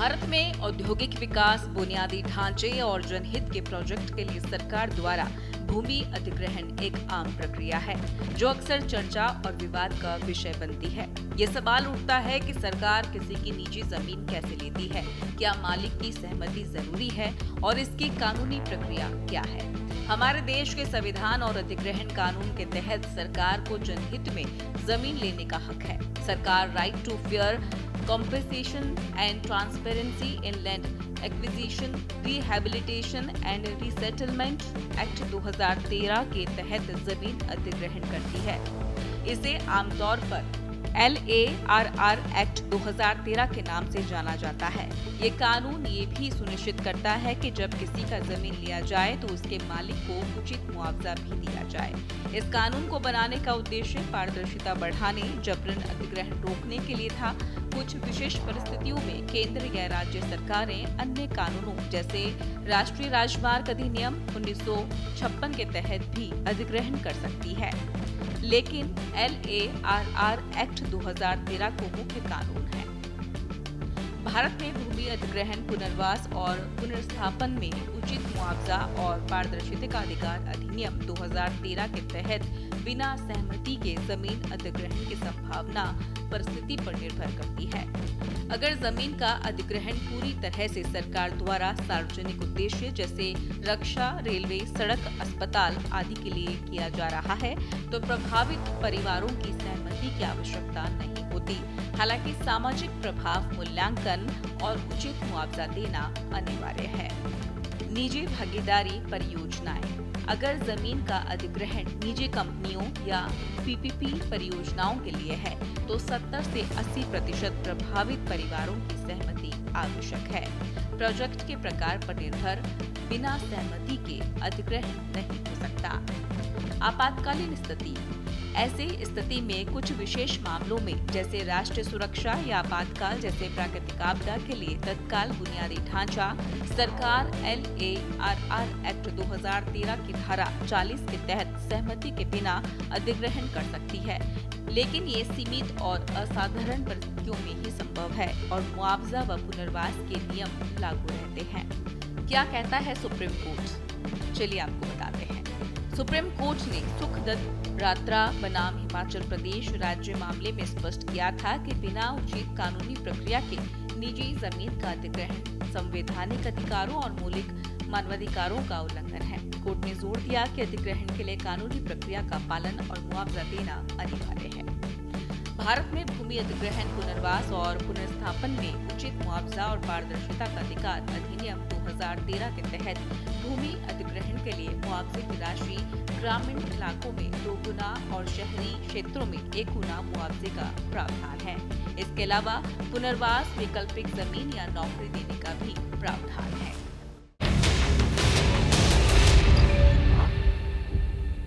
भारत में औद्योगिक विकास, बुनियादी ढांचे और जनहित के प्रोजेक्ट के लिए सरकार द्वारा भूमि अधिग्रहण एक आम प्रक्रिया है, जो अक्सर चर्चा और विवाद का विषय बनती है। ये सवाल उठता है कि सरकार किसी की निजी जमीन कैसे लेती है, क्या मालिक की सहमति जरूरी है और इसकी कानूनी प्रक्रिया क्या है। हमारे देश के संविधान और अधिग्रहण कानून के तहत सरकार को जनहित में जमीन लेने का हक है। सरकार right to fair compensation and transparency in land acquisition, rehabilitation and resettlement act 2013 के तहत जमीन अधिग्रहण करती है। इसे आमतौर पर LARR एक्ट 2013 के नाम से जाना जाता है। ये कानून ये भी सुनिश्चित करता है कि जब किसी का जमीन लिया जाए तो उसके मालिक को उचित मुआवजा भी दिया जाए। इस कानून को बनाने का उद्देश्य पारदर्शिता बढ़ाने, जबरन अधिग्रहण रोकने के लिए था। कुछ विशेष परिस्थितियों में केंद्र या राज्य सरकारें अन्य कानूनों जैसे राष्ट्रीय राजमार्ग अधिनियम 1956 के तहत भी अधिग्रहण कर सकती है, लेकिन LARR एक्ट 2013 को मुख्य कानून है। भारत में भूमि अधिग्रहण, पुनर्वास और पुनर्स्थापन में उचित मुआवजा और पारदर्शिता का अधिकार अधिनियम 2013 के तहत बिना सहमति के जमीन अधिग्रहण की संभावना परिस्थिति पर निर्भर करती है। अगर जमीन का अधिग्रहण पूरी तरह से सरकार द्वारा सार्वजनिक उद्देश्य जैसे रक्षा, रेलवे, सड़क, अस्पताल आदि के लिए किया जा रहा है, तो प्रभावित परिवारों की सहमति की आवश्यकता नहीं होती। हालांकि सामाजिक प्रभाव मूल्यांकन और उचित मुआवजा देना अनिवार्य है। निजी भागीदारी परियोजनाएं। अगर जमीन का अधिग्रहण निजी कंपनियों या PPP परियोजनाओं के लिए है, तो 70 से 80% प्रभावित परिवारों की सहमति आवश्यक है। प्रोजेक्ट के प्रकार पर निर्भर बिना सहमति के अधिग्रहण नहीं हो सकता। आपातकालीन स्थिति। ऐसे स्थिति में कुछ विशेष मामलों में जैसे राष्ट्रीय सुरक्षा या आपातकाल जैसे प्राकृतिक आपदा के लिए तत्काल बुनियादी ढांचा, सरकार LARR एक्ट 2013 की धारा 40 के तहत सहमति के बिना अधिग्रहण कर सकती है, लेकिन ये सीमित और असाधारण परिस्थितियों में ही संभव है और मुआवजा व पुनर्वास के नियम लागू रहते हैं। क्या कहता है सुप्रीम कोर्ट? चलिए आपको बताते हैं। सुप्रीम कोर्ट ने सुखदत्त रात्रा बनाम हिमाचल प्रदेश राज्य मामले में स्पष्ट किया था कि बिना उचित कानूनी प्रक्रिया के निजी जमीन का अधिग्रहण संवैधानिक अधिकारों और मौलिक मानवाधिकारों का उल्लंघन है। कोर्ट ने जोर दिया कि अधिग्रहण के लिए कानूनी प्रक्रिया का पालन और मुआवजा देना अनिवार्य है। भारत में भूमि अधिग्रहण, पुनर्वास और पुनर्स्थापन में उचित मुआवजा और पारदर्शिता का अधिकार अधिनियम 2013 के तहत भूमि अधिग्रहण के लिए मुआवजे की राशि ग्रामीण इलाकों में 2 गुना और शहरी क्षेत्रों में 1 गुना मुआवजे का प्रावधान है। इसके अलावा पुनर्वास, वैकल्पिक जमीन या नौकरी देने